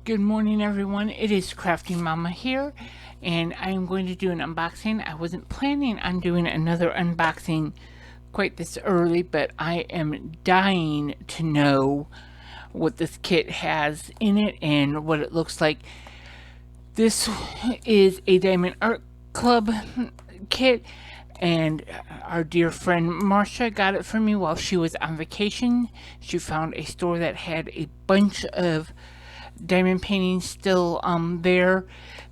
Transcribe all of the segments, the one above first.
Good morning, everyone. It is Crafty Mama here, and I am going to do an unboxing. I wasn't planning on doing another unboxing quite this early, but I am dying to know what this kit has in it and what it looks like. This is a Diamond Art Club kit, and our dear friend Marcia got it for me while she was on vacation. She found a store that had a bunch of diamond paintings still there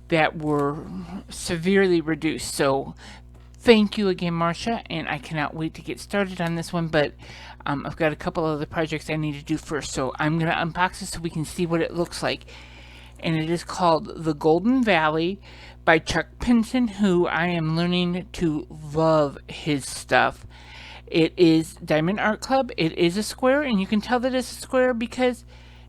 that were severely reduced. So thank you again, Marcia, and I cannot wait to get started on this one, but I've got a couple other projects I need to do first, so I'm going to unbox it so we can see what it looks like. And it is called The Golden Valley by Chuck Pinson, who I am learning to love his stuff. It is Diamond Art Club. It is a square, and you can tell that it's a square because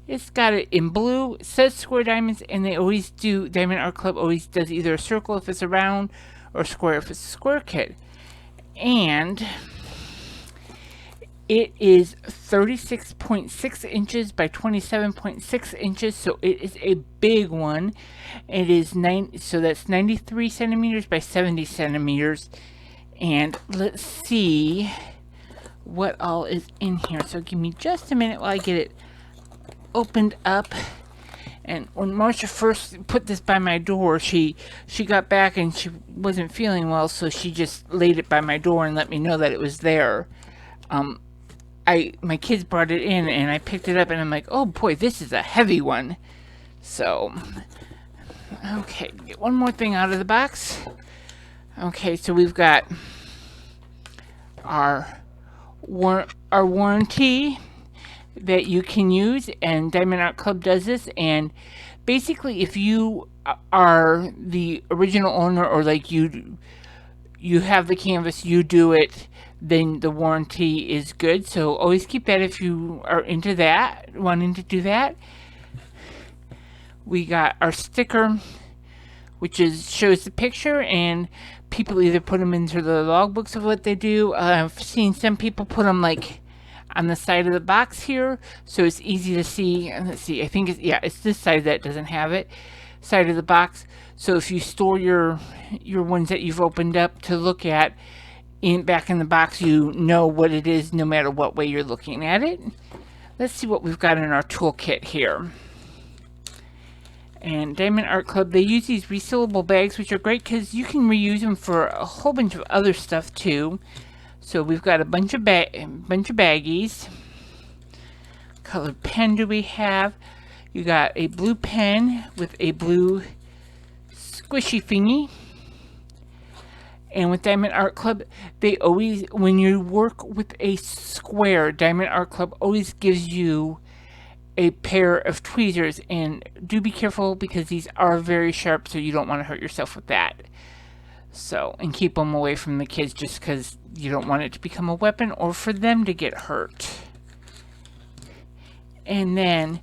it's got it in blue. It says square diamonds, and they always do. Diamond Art Club always does either a circle if it's a round or square if it's a square kit. And it is 36.6 inches by 27.6 inches, so it is a big one. It is so that's 93 centimeters by 70 centimeters. And let's see what all is in here. So give me just a minute while I get it opened up. And when Marcia first put this by my door, she got back and she wasn't feeling well, so she just laid it by my door and let me know that it was there. My kids brought it in and I picked it up and I'm like, oh boy, this is a heavy one. So, okay, get one more thing out of the box. Okay, so we've got our warranty that you can use, and Diamond Art Club does this. And basically, if you are the original owner, or like you have the canvas, you do it, then the warranty is good. So always keep that if you are into that, wanting to do that. We got our sticker, which shows the picture, and people either put them into the logbooks of what they do. I've seen some people put them like on the side of the box here, so it's easy to see. And let's see, I think it's this side that doesn't have it, side of the box. So if you store your ones that you've opened up to look at back in the box, you know what it is no matter what way you're looking at it. Let's see what we've got in our toolkit here. And Diamond Art Club, they use these resealable bags, which are great because you can reuse them for a whole bunch of other stuff too. So we've got a bunch of baggies. Colored pen do we have? You got a blue pen with a blue squishy thingy. And with Diamond Art Club, they always, when you work with a square, Diamond Art Club always gives you a pair of tweezers, and do be careful because these are very sharp, so you don't want to hurt yourself with that. So, and keep them away from the kids just because you don't want it to become a weapon or for them to get hurt. And then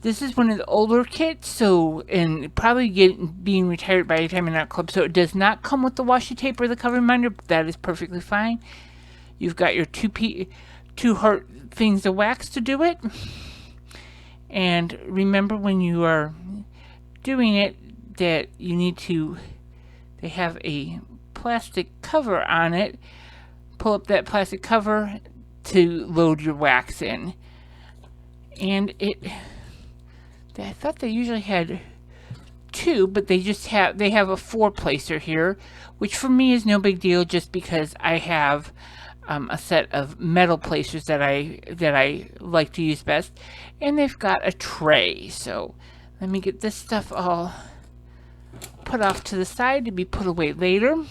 this is one of the older kits, so, and probably being retired by Diamond Art Club, so it does not come with the washi tape or the cover reminder, but that is perfectly fine. You've got your two heart things of wax to do it. And remember when you are doing it that you need to, they have a plastic cover on it. Pull up that plastic cover to load your wax in. And I thought they usually had two, but they have a four placer here, which for me is no big deal just because I have a set of metal placers that I like to use best, and they've got a tray. So let me get this stuff all put off to the side to be put away later,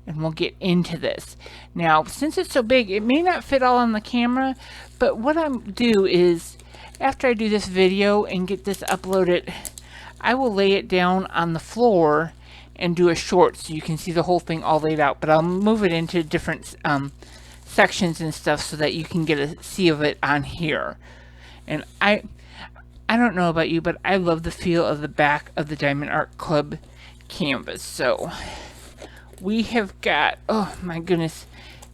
and we'll get into this. Now, since it's so big, it may not fit all on the camera, but what I'll do is, after I do this video and get this uploaded, I will lay it down on the floor and do a short so you can see the whole thing all laid out, but I'll move it into different sections and stuff so that you can get a see of it on here. And I don't know about you, but I love the feel of the back of the Diamond Art Club canvas. So we have got, oh my goodness,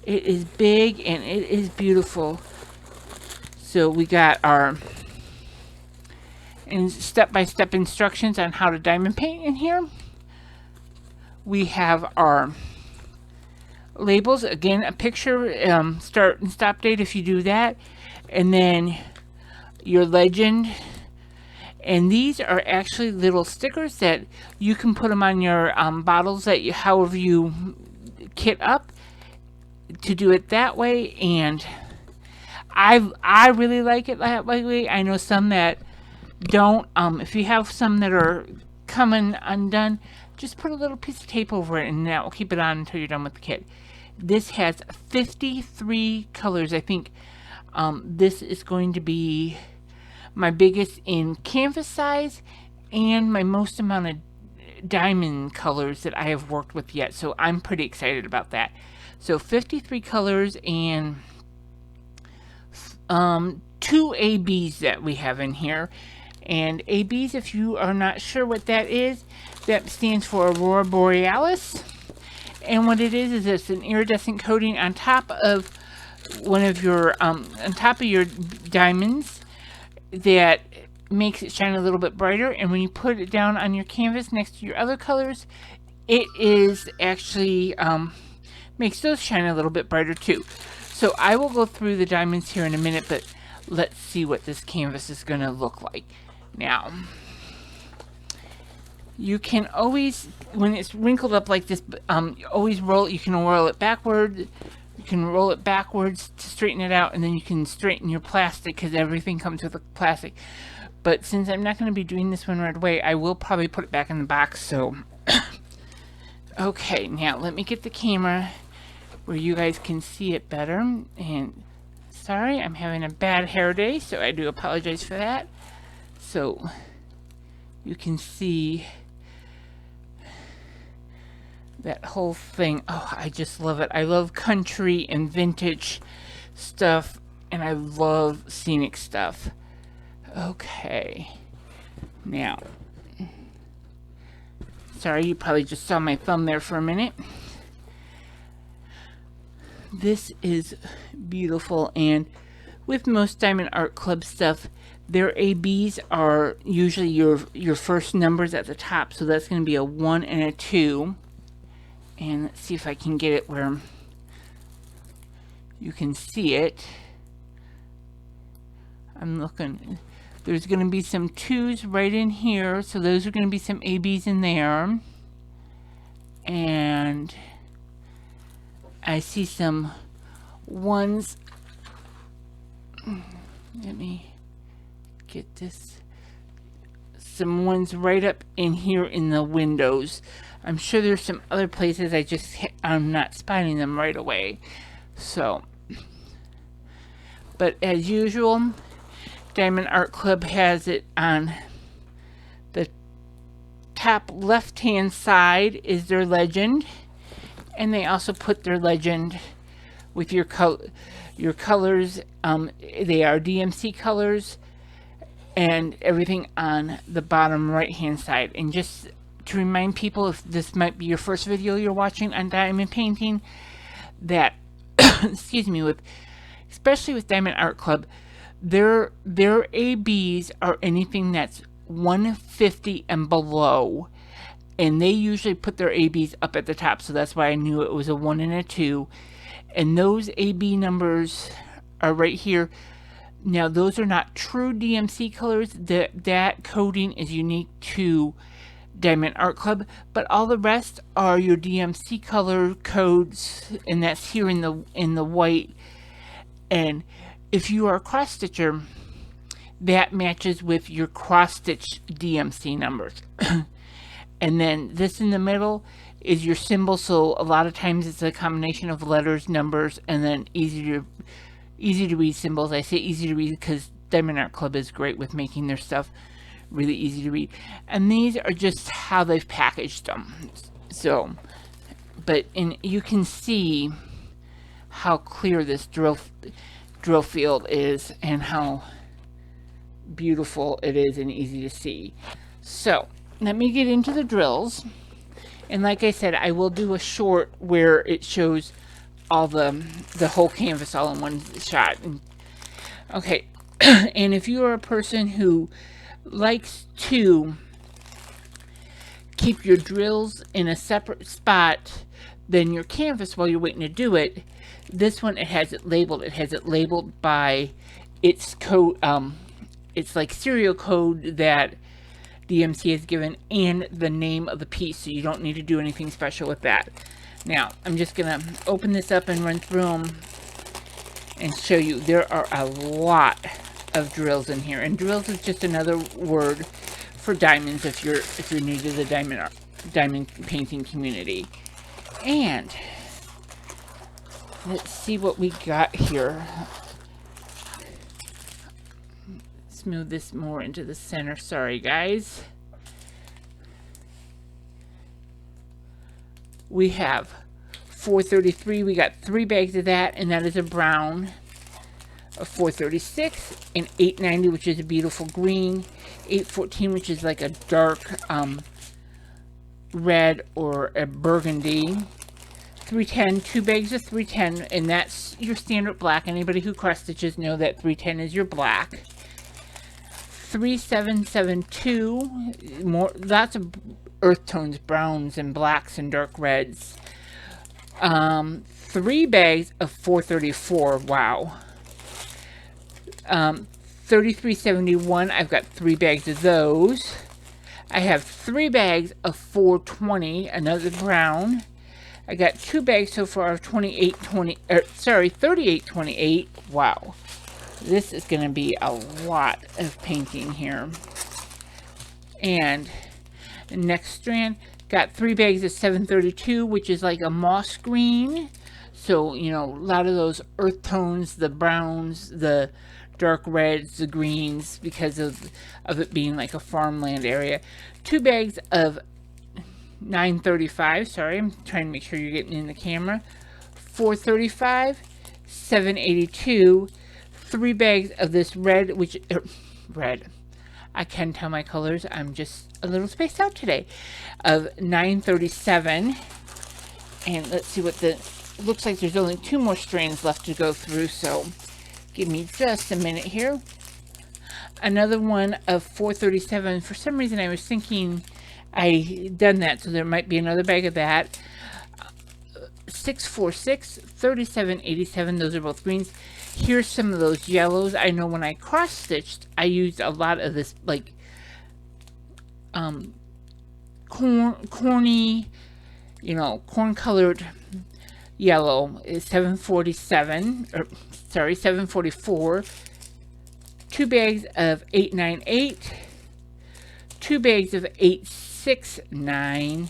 it is big and it is beautiful. So we got our, and step-by-step instructions on how to diamond paint in here. We have our labels. Again, a picture, start and stop date if you do that. And then your legend. And these are actually little stickers that you can put them on your bottles that you, however you kit up to do it that way. And I really like it that way. I know some that don't. If you have some that are coming undone, just put a little piece of tape over it and that will keep it on until you're done with the kit. This has 53 colors. I think this is going to be my biggest in canvas size and my most amount of diamond colors that I have worked with yet. So I'm pretty excited about that. So 53 colors and 2 ABs that we have in here. And ABs, if you are not sure what that is, that stands for Aurora Borealis. And what it is it's an iridescent coating on top of one of your on top of your diamonds that makes it shine a little bit brighter. And when you put it down on your canvas next to your other colors, it is actually makes those shine a little bit brighter too. So I will go through the diamonds here in a minute, but let's see what this canvas is going to look like. Now, you can always, when it's wrinkled up like this, always roll it. You can roll it backward. You can roll it backwards to straighten it out, and then you can straighten your plastic because everything comes with a plastic. But since I'm not going to be doing this one right away, I will probably put it back in the box. So, okay, now let me get the camera where you guys can see it better. And sorry, I'm having a bad hair day, so I do apologize for that. So you can see that whole thing. Oh, I just love it. I love country and vintage stuff, and I love scenic stuff. Okay, now, sorry, you probably just saw my thumb there for a minute. This is beautiful, and with most Diamond Art Club stuff, their ABs are usually your first numbers at the top, so that's going to be a 1 and a 2. And let's see if I can get it where you can see it. I'm looking. There's going to be some 2s right in here, so those are going to be some ABs in there. And I see some 1s. Let me get this. Some 1s right up in here in the windows. I'm sure there's some other places I'm not spotting them right away. So, but as usual, Diamond Art Club has it on the top left-hand side is their legend, and they also put their legend with your colors. They are DMC colors, and everything on the bottom right-hand side. And just to remind people, if this might be your first video you're watching on diamond painting, that excuse me, especially with Diamond Art Club, their ABs are anything that's 150 and below, and they usually put their ABs up at the top, so that's why I knew it was a 1 and a 2. And those AB numbers are right here. Now, those are not true DMC colors. That coding is unique to Diamond Art Club, but all the rest are your DMC color codes, and that's here in the white. And if you are a cross stitcher, that matches with your cross stitch DMC numbers. And then this in the middle is your symbol, so a lot of times it's a combination of letters, numbers, and then easy to read symbols. I say easy to read because Diamond Art Club is great with making their stuff really easy to read. And these are just how they've packaged them. So, but you can see how clear this drill field is and how beautiful it is and easy to see. So let me get into the drills, and like I said, I will do a short where it shows all the whole canvas all in one shot. Okay. And if you are a person who likes to keep your drills in a separate spot than your canvas while you're waiting to do it. This one, it has it labeled. It has it labeled by its code. It's like serial code that DMC has given and the name of the piece, so you don't need to do anything special with that. Now, I'm just gonna open this up and run through them and show you. There are a lot of drills in here, and drills is just another word for diamonds if you're new to the diamond painting community. And let's see what we got here. Let's move this more into the center. Sorry, guys. We have 433. We got 3 bags of that, and that is a brown. A 436, an 890, which is a beautiful green. 814, which is like a dark red or a burgundy. 310, 2 bags of 310, and that's your standard black. Anybody who cross stitches know that 310 is your black. 3772, lots of earth tones, browns and blacks and dark reds. 3 bags of 434. Wow. 3371, I've got 3 bags of those. I have 3 bags of 420, another brown. I got 2 bags so far of 3828. Wow. This is going to be a lot of painting here. And the next strand, got 3 bags of 732, which is like a moss green. So, you know, a lot of those earth tones, the browns, the dark reds, the greens, because of it being like a farmland area. 2 bags of 935. Sorry, I'm trying to make sure you're getting in the camera. 435, 782. 3 bags of this red, which red. I can tell my colors. I'm just a little spaced out today. Of 937. And let's see what the looks like. There's only 2 more strands left to go through, so give me just a minute here. Another one of 437. For some reason, I was thinking I done that, so there might be another bag of that. 646, 3787. Those are both greens. Here's some of those yellows. I know when I cross stitched, I used a lot of this like corny, you know, corn colored yellow. Is 747, or sorry, 744. 2 bags of 898. 2 bags of 869.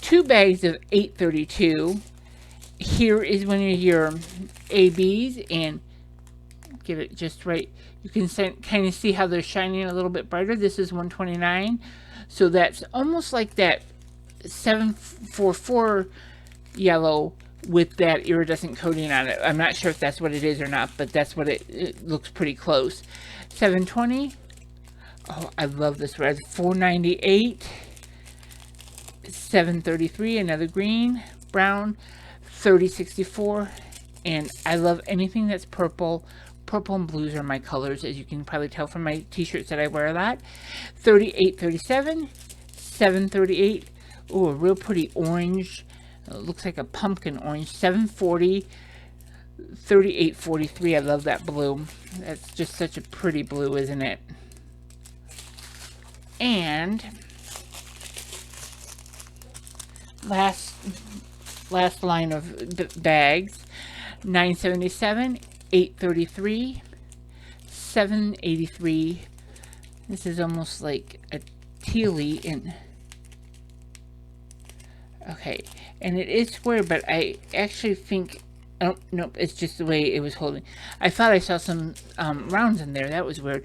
2 bags of 832. Here is one of your ABs, and get it just right. You can kind of see how they're shining a little bit brighter. This is 129, so that's almost like that 744 yellow with that iridescent coating on it. I'm not sure if that's what it is or not, but that's what it looks pretty close. 720. Oh, I love this red. 498. 733, another green, brown. 3064, and I love anything that's purple. Purple and blues are my colors, as you can probably tell from my t-shirts that I wear a lot. 3837, 738. Oh, a real pretty orange. Looks like a pumpkin orange. 740, 3843. I love that blue. That's just such a pretty blue, isn't it? And last line of bags. 977, 833, 783. This is almost like a tealy in. Okay, and it is square, but I actually think, oh nope, it's just the way it was holding. I thought I saw some rounds in there. That was weird.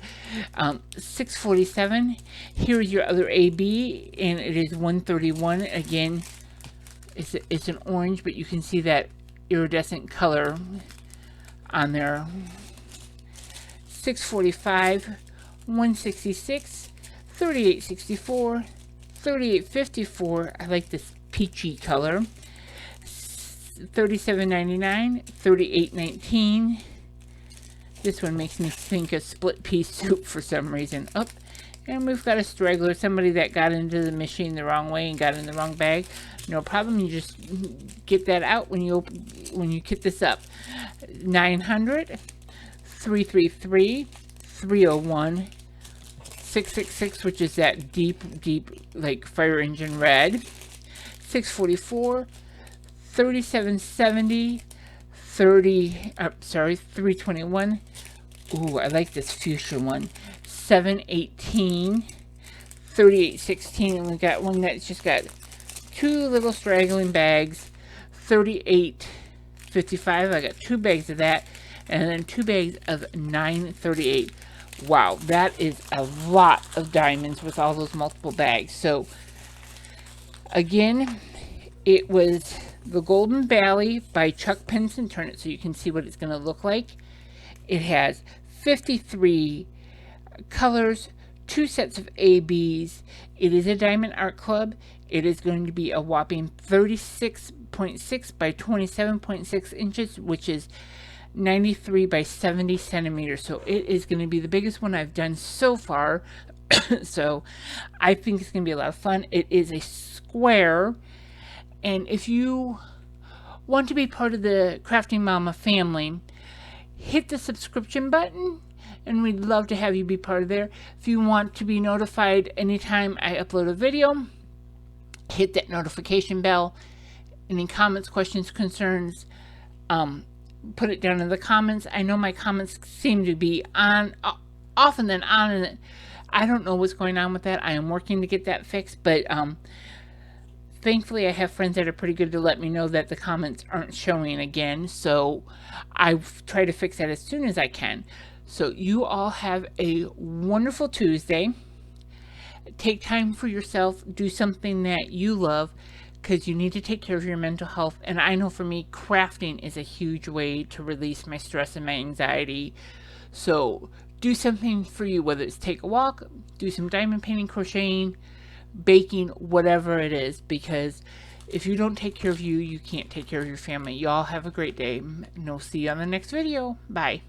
647. Here's your other AB, and it is 131. Again, it's an orange, but you can see that iridescent color on there. 645, 166, 3864, 3854. I like this peachy color. 37.99, 38.19. This one makes me think of split pea soup for some reason. Oh, And we've got a straggler, somebody that got into the machine the wrong way and got in the wrong bag. No problem, you just get that out when you kit this up. 900, 333, 301, 666, which is that deep, like fire engine red. 644, 3770, 321. Ooh, I like this fuchsia one. 718, 3816, and we got one that's just got two little straggling bags. 3855. I got 2 bags of that, and then 2 bags of 938. Wow, that is a lot of diamonds with all those multiple bags. So again, it was the Golden Valley by Chuck Pinson. Turn it so you can see what it's going to look like. It has 53 colors, 2 sets of ABs. It is a Diamond Art Club. It is going to be a whopping 36.6 by 27.6 inches, which is 93 by 70 centimeters. So it is going to be the biggest one I've done so far. So I think it's going to be a lot of fun. It is a square. And if you want to be part of the Crafting Mama family, hit the subscription button, and we'd love to have you be part of there. If you want to be notified anytime I upload a video, hit that notification bell. Any comments, questions, concerns, put it down in the comments. I know my comments seem to be on, off and then on, and I don't know what's going on with that. I am working to get that fixed, but thankfully I have friends that are pretty good to let me know that the comments aren't showing again, so I try to fix that as soon as I can. So you all have a wonderful Tuesday. Take time for yourself. Do something that you love, because you need to take care of your mental health. And I know for me, crafting is a huge way to release my stress and my anxiety. So do something for you, whether it's take a walk, do some diamond painting, crocheting, baking, whatever it is, because if you don't take care of you, you can't take care of your family. Y'all have a great day, and we'll see you on the next video. Bye.